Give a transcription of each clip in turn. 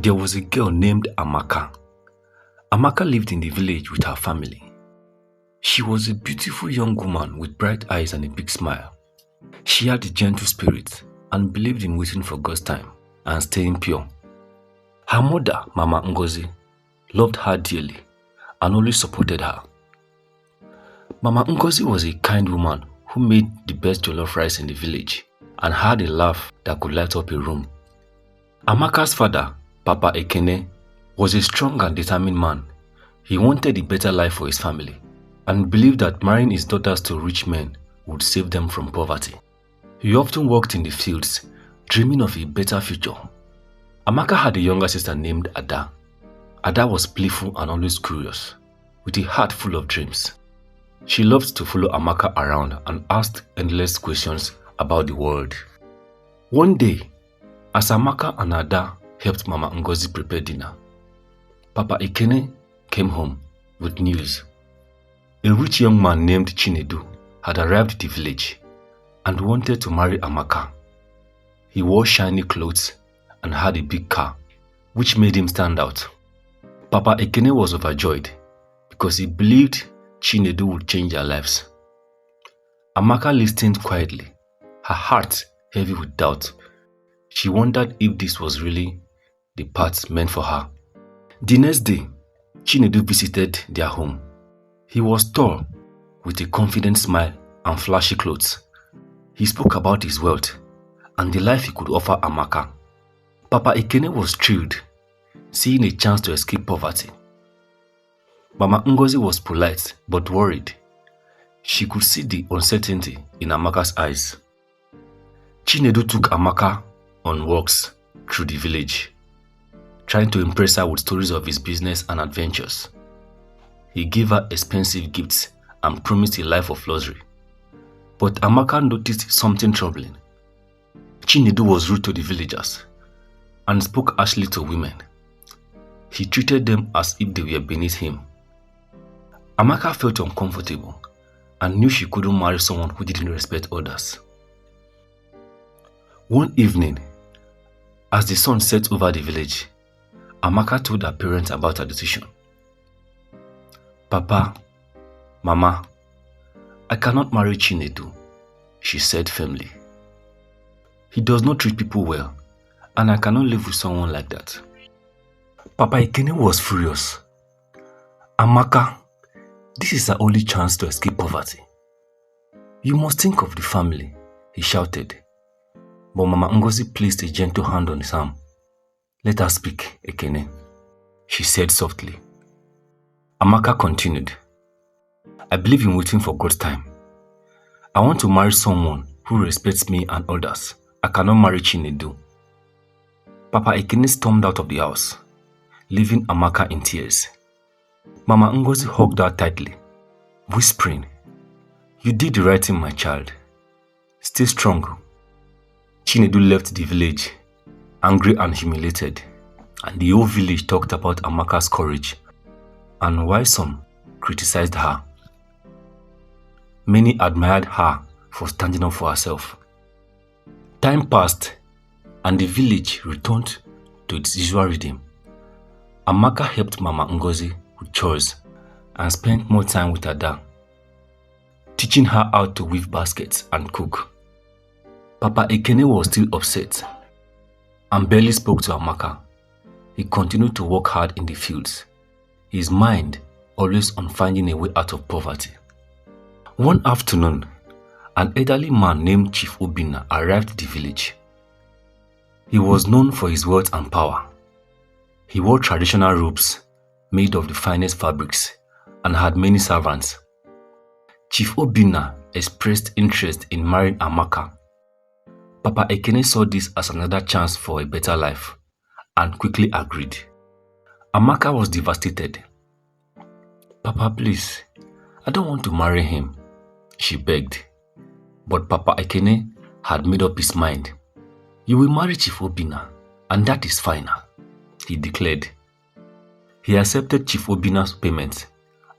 There was a girl named Amaka. Amaka lived in the village with her family. She was a beautiful young woman with bright eyes and a big smile. She had a gentle spirit and believed in waiting for God's time and staying pure. Her mother, Mama Ngozi, loved her dearly and always supported her. Mama Ngozi was a kind woman who made the best jollof rice in the village and had a laugh that could light up a room. Amaka's father, Papa Ekene, was a strong and determined man. He wanted a better life for his family and believed that marrying his daughters to rich men would save them from poverty. He often worked in the fields, dreaming of a better future. Amaka had a younger sister named Ada. Ada was playful and always curious, with a heart full of dreams. She loved to follow Amaka around and asked endless questions about the world. One day, as Amaka and Ada helped Mama Ngozi prepare dinner, Papa Ekene came home with news. A rich young man named Chinedu had arrived at the village and wanted to marry Amaka. He wore shiny clothes and had a big car, which made him stand out. Papa Ekene was overjoyed because he believed Chinedu would change their lives. Amaka listened quietly, her heart heavy with doubt. She wondered if this was really the path meant for her. The next day, Chinedu visited their home. He was tall, with a confident smile and flashy clothes. He spoke about his wealth and the life he could offer Amaka. Papa Ekene was thrilled, seeing a chance to escape poverty. Mama Ngozi was polite but worried. She could see the uncertainty in Amaka's eyes. Chinedu took Amaka on walks through the village, trying to impress her with stories of his business and adventures. He gave her expensive gifts and promised a life of luxury. But Amaka noticed something troubling. Chinedu was rude to the villagers and spoke harshly to women. He treated them as if they were beneath him. Amaka felt uncomfortable and knew she couldn't marry someone who didn't respect others. One evening, as the sun set over the village, Amaka told her parents about her decision. "Papa, Mama, I cannot marry Chinedu," she said firmly. "He does not treat people well, and I cannot live with someone like that." Papa Ekene was furious. "Amaka, this is our only chance to escape poverty. You must think of the family," he shouted. But Mama Ngozi placed a gentle hand on his arm. "Let us speak, Ekene," she said softly. Amaka continued. "I believe in waiting for God's time. I want to marry someone who respects me and others. I cannot marry Chinedu." Papa Ekene stormed out of the house, leaving Amaka in tears. Mama Ngozi hugged her tightly, whispering, "You did the right thing, my child. Stay strong." Chinedu left the village, angry and humiliated, and the whole village talked about Amaka's courage and why some criticized her. Many admired her for standing up for herself. Time passed, and the village returned to its usual rhythm. Amaka helped Mama Ngozi with chores and spent more time with Ada, teaching her how to weave baskets and cook. Papa Ekene was still upset and barely spoke to Amaka. He continued to work hard in the fields, his mind always on finding a way out of poverty. One afternoon, an elderly man named Chief Obinna arrived at the village. He was known for his wealth and power. He wore traditional robes made of the finest fabrics and had many servants. Chief Obinna expressed interest in marrying Amaka. Papa Ekene saw this as another chance for a better life and quickly agreed. Amaka was devastated. "Papa, please, I don't want to marry him," she begged. But Papa Ekene had made up his mind. "You will marry Chief Obinna, and that is final," he declared. He accepted Chief Obinna's payment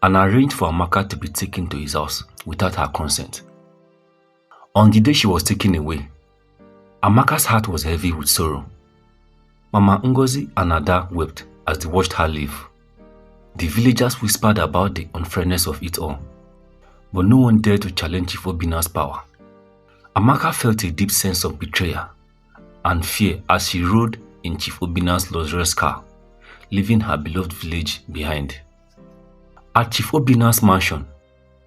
and arranged for Amaka to be taken to his house without her consent. On the day she was taken away, Amaka's heart was heavy with sorrow. Mama Ngozi and Ada wept as they watched her leave. The villagers whispered about the unfairness of it all, but no one dared to challenge Chief Obinna's power. Amaka felt a deep sense of betrayal and fear as she rode in Chief Obinna's luxurious car, leaving her beloved village behind. At Chief Obinna's mansion,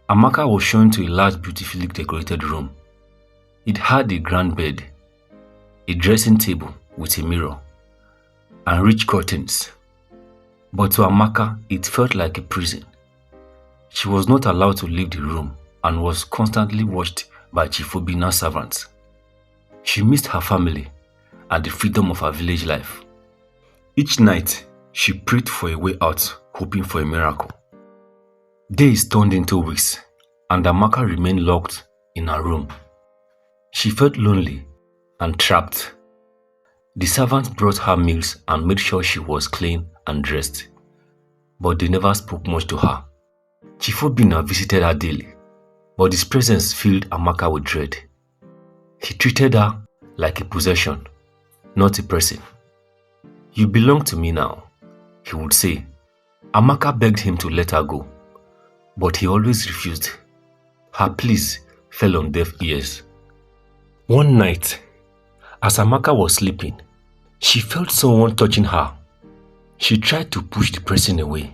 Amaka was shown to a large, beautifully decorated room. It had a grand bed, a dressing table with a mirror, and rich curtains. But to Amaka, it felt like a prison. She was not allowed to leave the room and was constantly watched by Chief Obinna's servants. She missed her family and the freedom of her village life. Each night, she prayed for a way out, hoping for a miracle. Days turned into weeks, and Amaka remained locked in her room. She felt lonely and trapped. The servants brought her meals and made sure she was clean and dressed, but they never spoke much to her. Chief Obinna visited her daily, but his presence filled Amaka with dread. He treated her like a possession, not a person. "You belong to me now," he would say. Amaka begged him to let her go, but he always refused. Her pleas fell on deaf ears. One night, as Amaka was sleeping, she felt someone touching her. She tried to push the person away,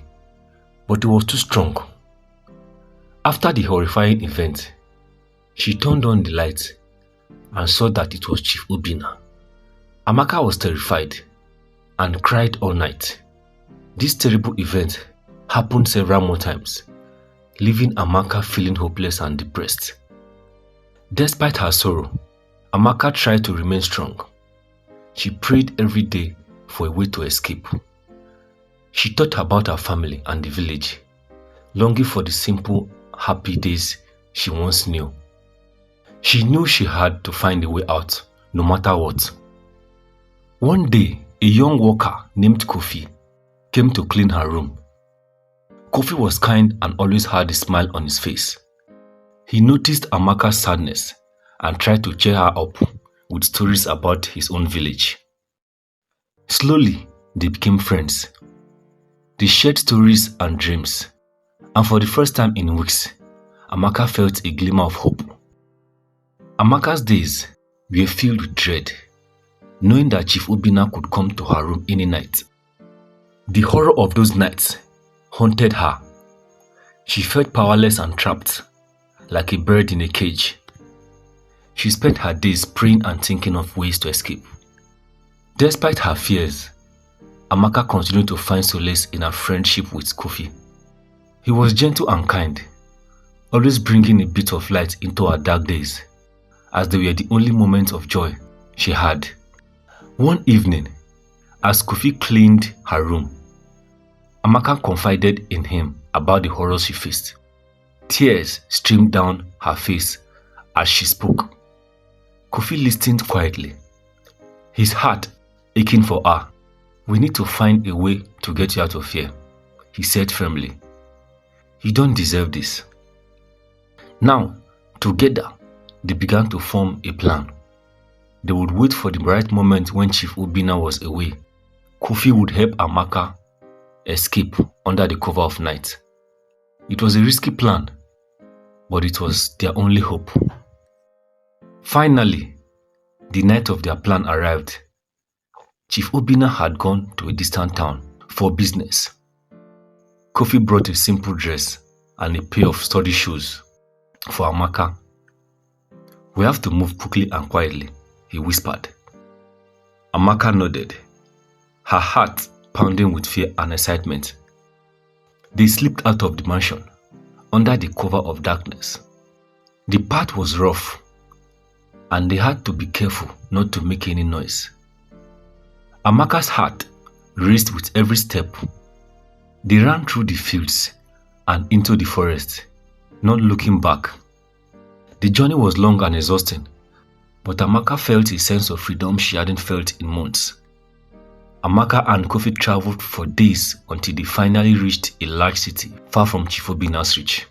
but it was too strong. After the horrifying event, she turned on the light and saw that it was Chief Obinna. Amaka was terrified and cried all night. This terrible event happened several more times, leaving Amaka feeling hopeless and depressed. Despite her sorrow, Amaka tried to remain strong. She prayed every day for a way to escape. She thought about her family and the village, longing for the simple, happy days she once knew. She knew she had to find a way out, no matter what. One day, a young worker named Kofi came to clean her room. Kofi was kind and always had a smile on his face. He noticed Amaka's sadness and tried to cheer her up with stories about his own village. Slowly, they became friends. They shared stories and dreams, and for the first time in weeks, Amaka felt a glimmer of hope. Amaka's days were filled with dread, knowing that Chief Obinna could come to her room any night. The horror of those nights haunted her. She felt powerless and trapped, like a bird in a cage. She spent her days praying and thinking of ways to escape. Despite her fears, Amaka continued to find solace in her friendship with Kofi. He was gentle and kind, always bringing a bit of light into her dark days, as they were the only moments of joy she had. One evening, as Kofi cleaned her room, Amaka confided in him about the horrors she faced. Tears streamed down her face as she spoke. Kofi listened quietly, his heart aching for her. "We need to find a way to get you out of here," he said firmly. "You don't deserve this." Now, together, they began to form a plan. They would wait for the right moment when Chief Obinna was away. Kofi would help Amaka escape under the cover of night. It was a risky plan, but it was their only hope. Finally, the night of their plan arrived. Chief Obinna had gone to a distant town for business. Kofi brought a simple dress and a pair of sturdy shoes for Amaka. "We have to move quickly and quietly," he whispered. Amaka nodded, her heart pounding with fear and excitement. They slipped out of the mansion under the cover of darkness. The path was rough, and they had to be careful not to make any noise. Amaka's heart raced with every step. They ran through the fields and into the forest, not looking back. The journey was long and exhausting, but Amaka felt a sense of freedom she hadn't felt in months. Amaka and Kofi traveled for days until they finally reached a large city far from Chief Obinna's reach.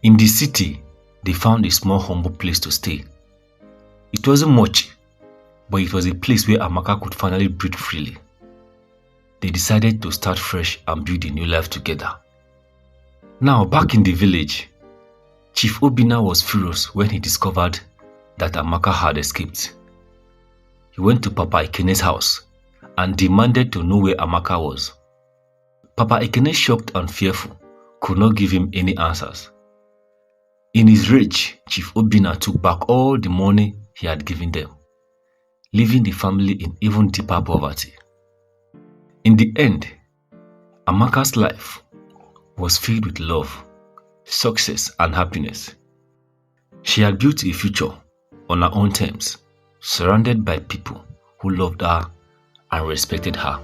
In the city, they found a small, humble place to stay. It wasn't much, but it was a place where Amaka could finally breathe freely. They decided to start fresh and build a new life together. Now, back in the village, Chief Obinna was furious when he discovered that Amaka had escaped. He went to Papa Ekene's house and demanded to know where Amaka was. Papa Ekene, shocked and fearful, could not give him any answers. In his rage, Chief Obinna took back all the money he had given them, leaving the family in even deeper poverty. In the end, Amaka's life was filled with love, success, and happiness. She had built a future on her own terms, surrounded by people who loved her and respected her.